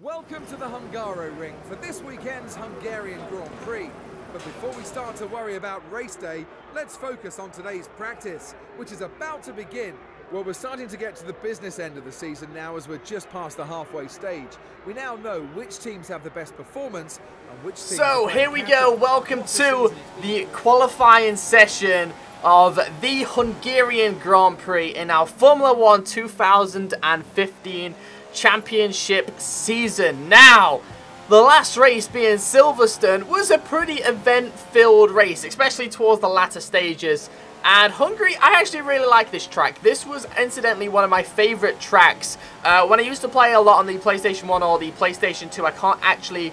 Welcome to the Hungaro ring for this weekend's Hungarian Grand Prix. But before we start to worry about race day, let's focus on today's practice, which is about to begin. Well, we're starting to get to the business end of the season now as we're just past the halfway stage. We now know which teams have the best performance and which teams... So here we go, welcome to the qualifying session of the Hungarian Grand Prix in our Formula 1 2015 Championship season. Now, the last race being Silverstone was a pretty event-filled race, especially towards the latter stages. And Hungary, I actually really like this track. This was incidentally one of my favorite tracks. When I used to play a lot on the PlayStation 1 or the PlayStation 2, I can't actually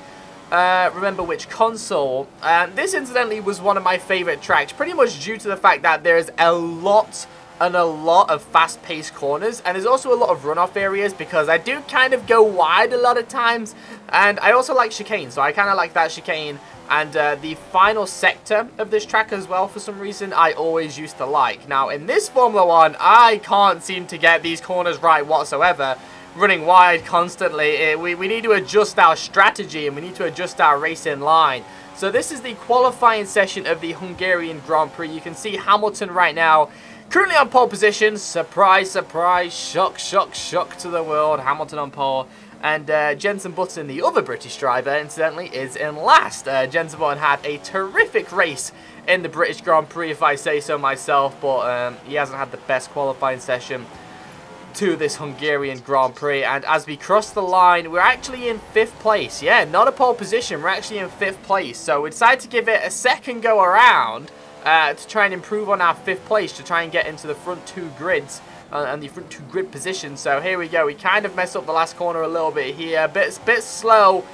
remember which console. This incidentally was one of my favorite tracks, pretty much due to the fact that there's a lot of fast-paced corners, and there's also a lot of runoff areas because I do kind of go wide a lot of times, and I also like chicane, so I kind of like that chicane. And the final sector of this track as well, for some reason, I always used to like. Now, in this Formula 1, I can't seem to get these corners right whatsoever. Running wide constantly, we need to adjust our strategy and we need to adjust our racing line. So this is the qualifying session of the Hungarian Grand Prix. You can see Hamilton right now, currently on pole position. Surprise, surprise, shock, shock, shock to the world. Hamilton on pole. And Jenson Button, the other British driver, incidentally, is in last. Jenson Button had a terrific race in the British Grand Prix, if I say so myself, but he hasn't had the best qualifying session to this Hungarian Grand Prix. And as we cross the line, we're actually in 5th place. Yeah, not a pole position, we're actually in 5th place. So we decided to give it a second go around to try and improve on our 5th place, to try and get into the front 2 grids. And the front 2 grid position. So here we go. We kind of messed up the last corner a little bit here. Bit slow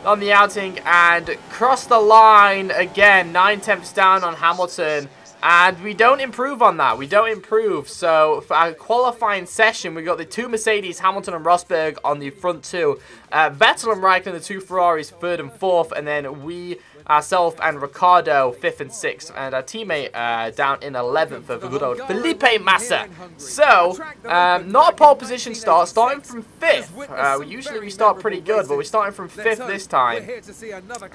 on the outing, and cross the line again. 9/10 down on Hamilton, and we don't improve on that. We don't improve. So for our qualifying session, we got the 2 Mercedes, Hamilton and Rosberg on the front 2. Vettel and Raikkonen, the 2 Ferraris, 3rd and 4th, and then we ourselves and Ricardo 5th and 6th, and our teammate down in 11th of good old Felipe Massa. So not a pole position start, starting from 5th. We usually restart pretty good, but we're starting from 5th this time,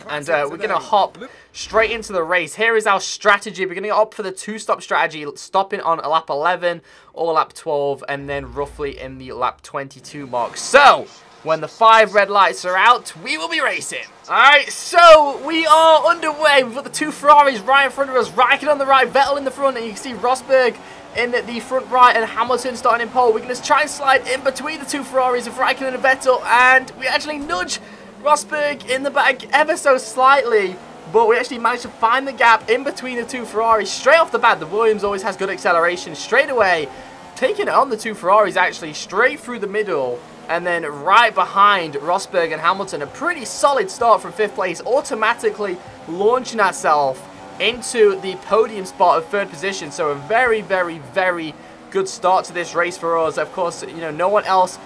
and we're gonna hop straight into the race. Here is our strategy. We're gonna opt for the 2-stop strategy, stopping on lap 11 or lap 12, and then roughly in the lap 22 mark. So when the 5 red lights are out, we will be racing. Alright, so we are underway. We've got the 2 Ferraris right in front of us. Raikkonen on the right, Vettel in the front, and you can see Rosberg in the front right, and Hamilton starting in pole. We're going to try and slide in between the 2 Ferraris of Raikkonen and Vettel, and we actually nudge Rosberg in the back ever so slightly. But we actually managed to find the gap in between the 2 Ferraris straight off the bat. The Williams always has good acceleration straight away. Taking it on the 2 Ferraris actually straight through the middle. And then right behind Rosberg and Hamilton, a pretty solid start from 5th place, automatically launching ourselves into the podium spot of 3rd position. So a very, very, very good start to this race for us. Of course, you know, no one else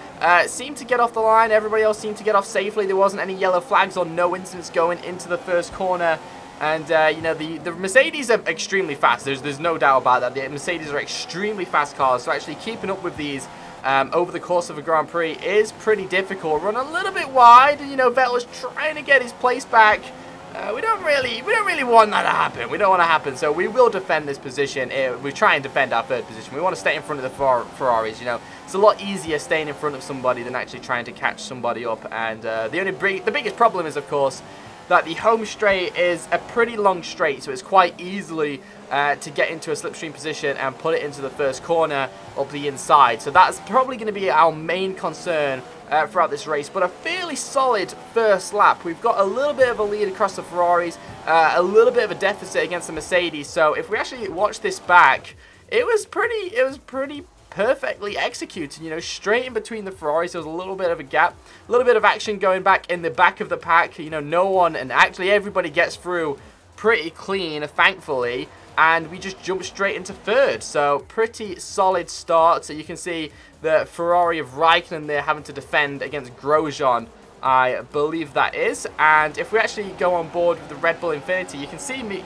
seemed to get off the line. Everybody else seemed to get off safely. There wasn't any yellow flags or no incidents going into the first corner. And, you know, the Mercedes are extremely fast. There's no doubt about that. The Mercedes are extremely fast cars. So actually keeping up with these over the course of a Grand Prix is pretty difficult. Run a little bit wide, you know, Vettel's trying to get his place back. We don't really want that to happen. We don't want to happen, so we will defend this position. We try and defend our 3rd position. We want to stay in front of the Ferraris, you know. It's a lot easier staying in front of somebody than actually trying to catch somebody up. And the biggest problem is, of course, that the home straight is a pretty long straight, so it's quite easily to get into a slipstream position and put it into the first corner up the inside. So that's probably going to be our main concern throughout this race, but a fairly solid first lap. We've got a little bit of a lead across the Ferraris, a little bit of a deficit against the Mercedes. So if we actually watch this back, it was pretty perfectly executed, you know, straight in between the Ferraris. There was a little bit of a gap, a little bit of action going back in the back of the pack. You know, no one, and actually everybody gets through pretty clean, thankfully, and we just jump straight into 3rd. So pretty solid start. So you can see the Ferrari of Raikkonen there having to defend against Grosjean, I believe that is. And if we actually go on board with the Red Bull Infinity, you can see me,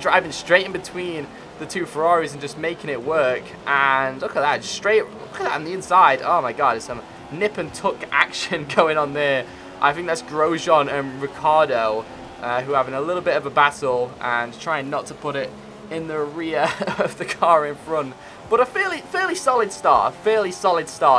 driving straight in between the 2 Ferraris and just making it work. And look at that, look at that on the inside. Oh my god, it's nip and tuck action going on there. I think that's Grosjean and Ricciardo who are having a little bit of a battle and trying not to put it in the rear of the car in front. But a fairly solid start,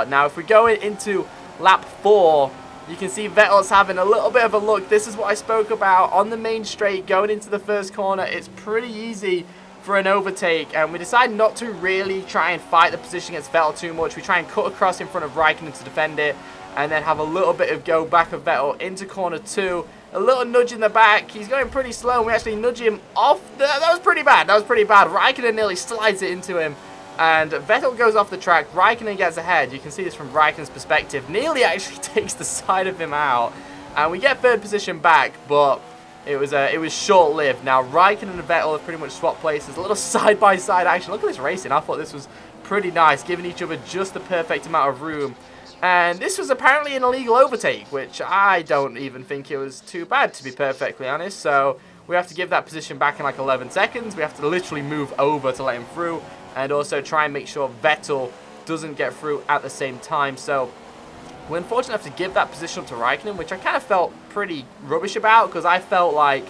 Now, if we go into lap 4, you can see Vettel's having a little bit of a look. This is what I spoke about on the main straight going into the first corner. It's pretty easy for an overtake, and we decide not to really try and fight the position against Vettel too much. We try and cut across in front of Raikkonen to defend it, and then have a little bit of go back of Vettel into corner 2. A little nudge in the back. He's going pretty slow, and we actually nudge him off. That was pretty bad. Raikkonen nearly slides it into him, and Vettel goes off the track. Raikkonen gets ahead. You can see this from Raikkonen's perspective. Nearly actually takes the side of him out, and we get 3rd position back, but it was short-lived. Now, Raikkonen and Vettel have pretty much swapped places. A little side-by-side action. Look at this racing. I thought this was pretty nice, giving each other just the perfect amount of room. And this was apparently an illegal overtake, which I don't even think it was too bad, to be perfectly honest. So we have to give that position back in like 11 seconds. We have to literally move over to let him through, and also try and make sure Vettel doesn't get through at the same time. So we're unfortunately have to give that position up to Raikkonen, which I kind of felt pretty rubbish about, because I felt like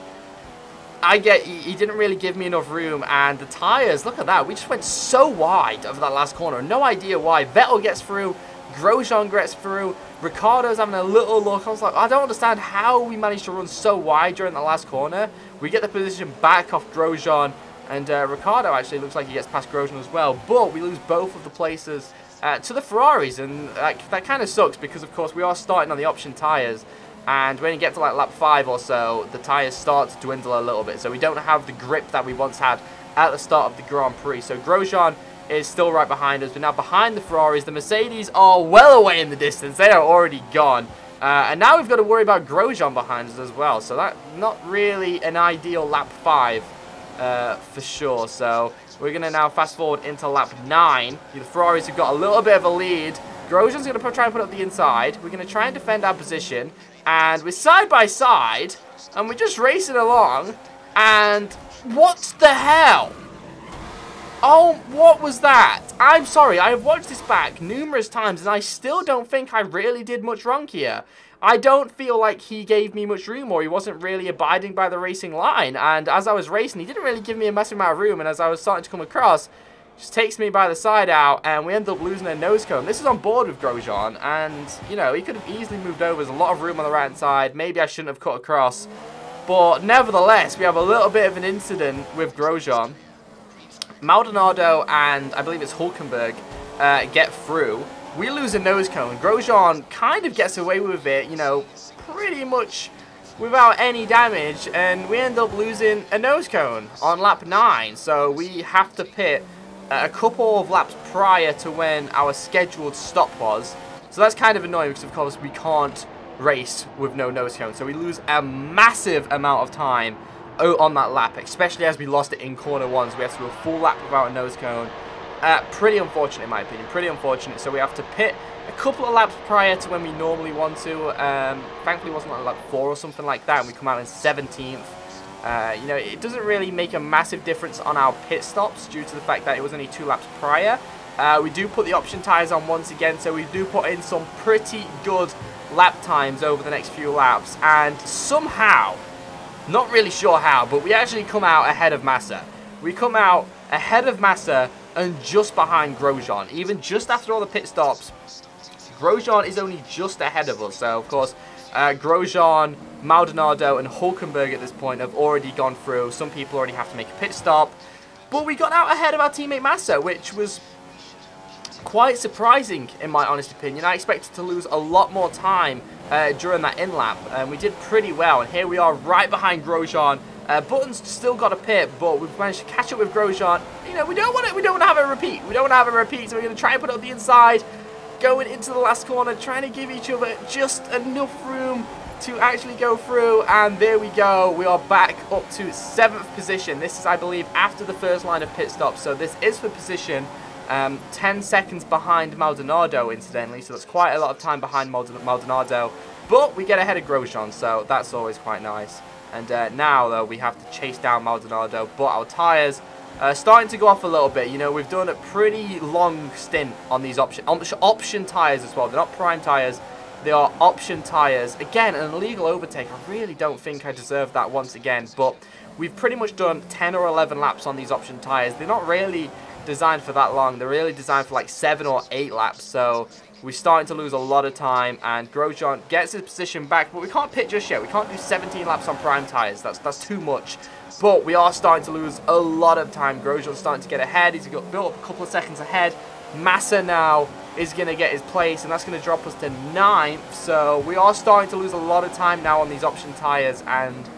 he didn't really give me enough room, and the tyres, look at that, we just went so wide over that last corner. No idea why. Vettel gets through, Grosjean gets through, Ricciardo's having a little look. I was like, I don't understand how we managed to run so wide during the last corner. We get the position back off Grosjean, and Ricciardo actually looks like he gets past Grosjean as well, but we lose both of the places to the Ferraris, and that kind of sucks, because of course we are starting on the option tyres, and when you get to like lap 5 or so, the tyres start to dwindle a little bit, so we don't have the grip that we once had at the start of the Grand Prix. So Grosjean is still right behind us. We're now behind the Ferraris. The Mercedes are well away in the distance. They are already gone. And now we've got to worry about Grosjean behind us as well. So that's not really an ideal lap 5 for sure. So we're going to now fast forward into lap 9. The Ferraris have got a little bit of a lead. Grosjean's going to try and put up the inside. We're going to try and defend our position. And we're side by side. And we're just racing along. And what the hell? Oh, what was that? I'm sorry, I have watched this back numerous times, and I still don't think I really did much wrong here. I don't feel like he gave me much room, or he wasn't really abiding by the racing line. And as I was racing, he didn't really give me a massive amount of room, and as I was starting to come across, just takes me by the side out, and we end up losing a nose cone. This is on board with Grosjean, and, you know, he could have easily moved over. There's a lot of room on the right-hand side. Maybe I shouldn't have cut across. But nevertheless, we have a little bit of an incident with Grosjean. Maldonado and I believe it's Hülkenberg get through. We lose a nose cone. Grosjean kind of gets away with it, you know, pretty much without any damage, and we end up losing a nose cone on lap 9. So we have to pit a couple of laps prior to when our scheduled stop was. So that's kind of annoying, because of course we can't race with no nose cone. So we lose a massive amount of time on that lap, especially as we lost it in corner 1, so we have to do a full lap without a nose cone. Pretty unfortunate in my opinion, pretty unfortunate. So we have to pit a couple of laps prior to when we normally want to. Thankfully it wasn't like lap 4 or something like that, and we come out in 17th. You know, it doesn't really make a massive difference on our pit stops due to the fact that it was only 2 laps prior. We do put the option tyres on once again, so we do put in some pretty good lap times over the next few laps, and somehow, not really sure how, but we actually come out ahead of Massa. We come out ahead of Massa and just behind Grosjean. Even just after all the pit stops, Grosjean is only just ahead of us. So, of course, Grosjean, Maldonado, and Hülkenberg at this point have already gone through. Some people already have to make a pit stop. But we got out ahead of our teammate Massa, which was quite surprising in my honest opinion. I expected to lose a lot more time during that in-lap, and we did pretty well, and here we are right behind Grosjean. Button's still got a pit, but we've managed to catch up with Grosjean. You know, we don't want to have a repeat. We don't want to have a repeat, so we're going to try and put it on the inside, going into the last corner, trying to give each other just enough room to actually go through, and there we go. We are back up to 7th position. This is, I believe, after the first line of pit stops, so this is for position 10 seconds behind Maldonado, incidentally, so that's quite a lot of time behind Maldonado, but we get ahead of Grosjean, so that's always quite nice. And now, though, we have to chase down Maldonado, but our tyres starting to go off a little bit. You know, we've done a pretty long stint on these option tyres as well. They're not prime tyres. They are option tyres. Again, an illegal overtake. I really don't think I deserve that once again. But we've pretty much done 10 or 11 laps on these option tyres. They're not really designed for that long. They're really designed for like 7 or 8 laps. So we're starting to lose a lot of time. And Grosjean gets his position back. But we can't pit just yet. We can't do 17 laps on prime tyres. That's too much. But we are starting to lose a lot of time. Grosjean's starting to get ahead. He's got built up a couple of seconds ahead. Massa now is going to get his place, and that's going to drop us to 9th. So we are starting to lose a lot of time now on these option tyres, and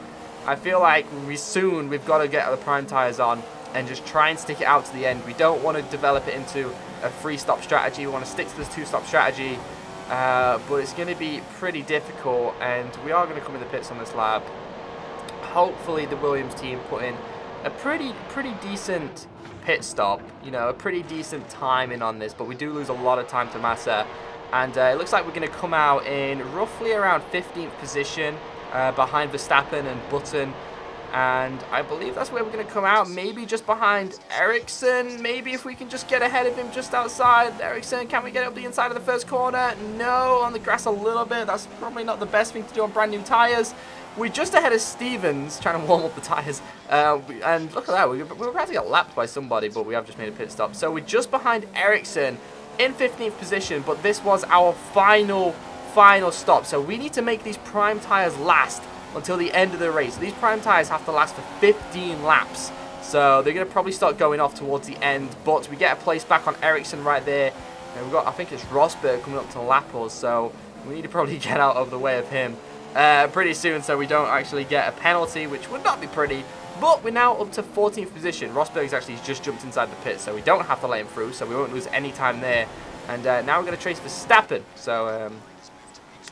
I feel like we've got to get the prime tyres on and just try and stick it out to the end. We don't want to develop it into a 3-stop strategy. We want to stick to this 2-stop strategy, but it's going to be pretty difficult, and we are going to come in the pits on this lap. Hopefully the Williams team put in a pretty decent pit stop, you know, a pretty decent timing on this, but we do lose a lot of time to Massa, and it looks like we're going to come out in roughly around 15th position behind Verstappen and Button, and I believe that's where we're going to come out, maybe just behind Ericsson. Maybe if we can just get ahead of him just outside. Ericsson, can we get up the inside of the first corner? No, on the grass a little bit. That's probably not the best thing to do on brand new tyres. We're just ahead of Stevens, trying to warm up the tyres, and look at that, we were about to get lapped by somebody, but we have just made a pit stop. So we're just behind Ericsson in 15th position, but this was our final stop. So we need to make these prime tyres last until the end of the race. These prime tyres have to last for 15 laps, so they're going to probably start going off towards the end, but we get a place back on Ericsson right there, and we've got, I think it's Rosberg coming up to lap us, so we need to probably get out of the way of him pretty soon so we don't actually get a penalty, which would not be pretty. But we're now up to 14th position. Rosberg's actually just jumped inside the pit, so we don't have to let him through, so we won't lose any time there. And now we're going to chase Verstappen. So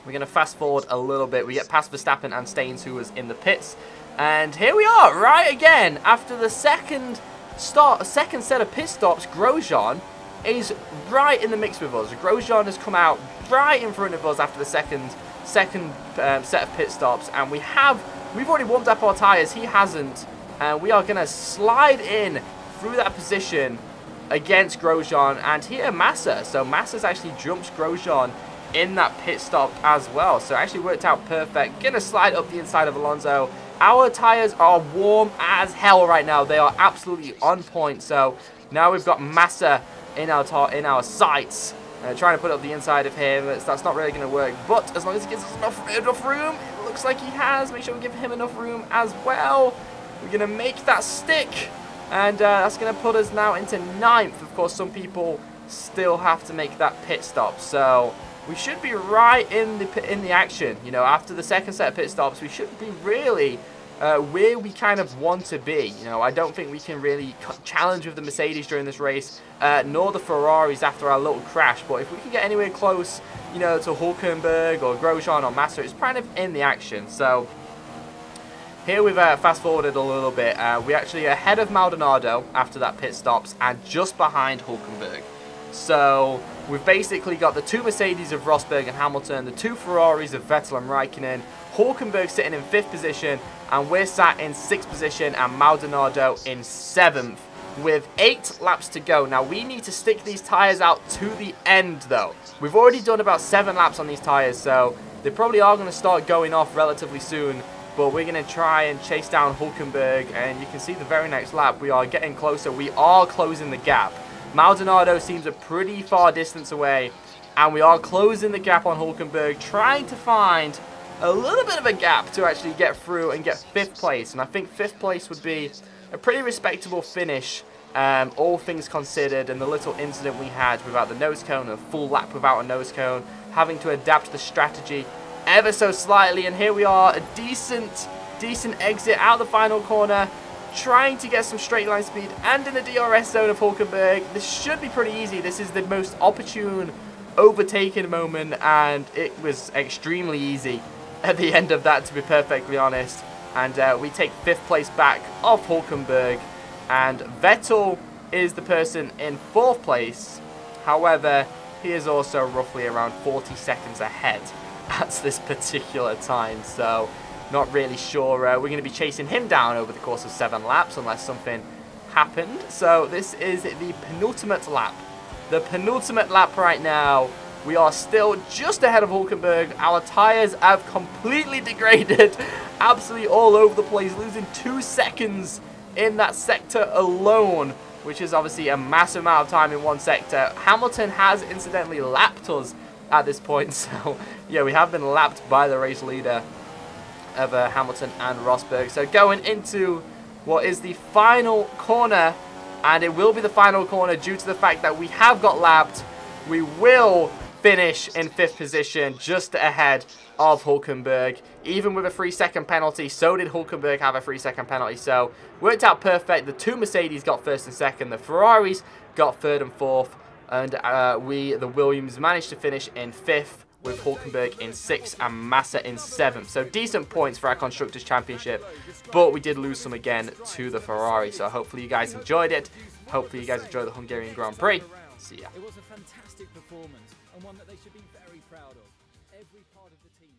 we're going to fast forward a little bit. We get past Verstappen and Staines, who was in the pits. And here we are, right again. After the second set of pit stops, Grosjean is right in the mix with us. Grosjean has come out right in front of us after the second set of pit stops, and we've already warmed up our tyres. He hasn't, and we are going to slide in through that position against Grosjean, and here Massa. So Massa's actually jumped Grosjean in that pit stop as well, so it actually worked out perfect. Going to slide up the inside of Alonso. Our tyres are warm as hell right now. They are absolutely on point. So now we've got Massa in our sights. Trying to put up the inside of him, that's not really going to work, but as long as he gives us enough room, it looks like he has. Make sure we give him enough room as well. We're going to make that stick, and that's going to put us now into 9th. Of course, some people still have to make that pit stop, so we should be right in the action. You know, after the second set of pit stops, we should be really where we kind of want to be. You know, I don't think we can really challenge with the Mercedes during this race, nor the Ferraris after our little crash. But if we can get anywhere close, you know, to Hülkenberg or Grosjean or Massa, it's kind of in the action. So here we've fast forwarded a little bit. We're actually ahead of Maldonado after that pit stops and just behind Hülkenberg. So we've basically got the 2 Mercedes of Rosberg and Hamilton, the 2 Ferraris of Vettel and Raikkonen, Hülkenberg sitting in 5th position, and we're sat in 6th position, and Maldonado in 7th with 8 laps to go. Now we need to stick these tyres out to the end though. We've already done about 7 laps on these tyres, so they probably are going to start going off relatively soon, but we're going to try and chase down Hülkenberg, and you can see the very next lap we are getting closer. We are closing the gap. Maldonado seems a pretty far distance away, and we are closing the gap on Hülkenberg, trying to find a little bit of a gap to actually get through and get 5th place. And I think 5th place would be a pretty respectable finish, all things considered, and the little incident we had without the nose cone, a full lap without a nose cone, having to adapt the strategy ever so slightly. And here we are, a decent exit out the final corner, trying to get some straight line speed and in the DRS zone of Hülkenberg. This should be pretty easy. This is the most opportune overtaking moment, and it was extremely easy at the end of that, to be perfectly honest. And we take 5th place back off Hülkenberg, and Vettel is the person in 4th place. However, he is also roughly around 40 seconds ahead at this particular time, so not really sure. We're going to be chasing him down over the course of 7 laps unless something happened. So this is the penultimate lap. The penultimate lap right now. We are still just ahead of Hulkenberg. Our tyres have completely degraded. Absolutely all over the place. Losing 2 seconds in that sector alone, which is obviously a massive amount of time in one sector. Hamilton has incidentally lapped us at this point. So, yeah, we have been lapped by the race leader of Hamilton and Rosberg. So going into what is the final corner, and it will be the final corner due to the fact that we have got lapped. We will finish in 5th position, just ahead of Hulkenberg, even with a 3-second penalty. So did Hulkenberg have a 3-second penalty, so worked out perfect. The 2 Mercedes got 1st and 2nd, the Ferraris got 3rd and 4th, and we, the Williams, managed to finish in 5th, with Hulkenberg in 6th and Massa in 7th. So decent points for our Constructors' Championship, but we did lose some again to the Ferrari. So hopefully you guys enjoyed it. Hopefully you guys enjoyed the Hungarian Grand Prix. See ya. It was a fantastic performance, and one that they should be very proud of. Every part of the team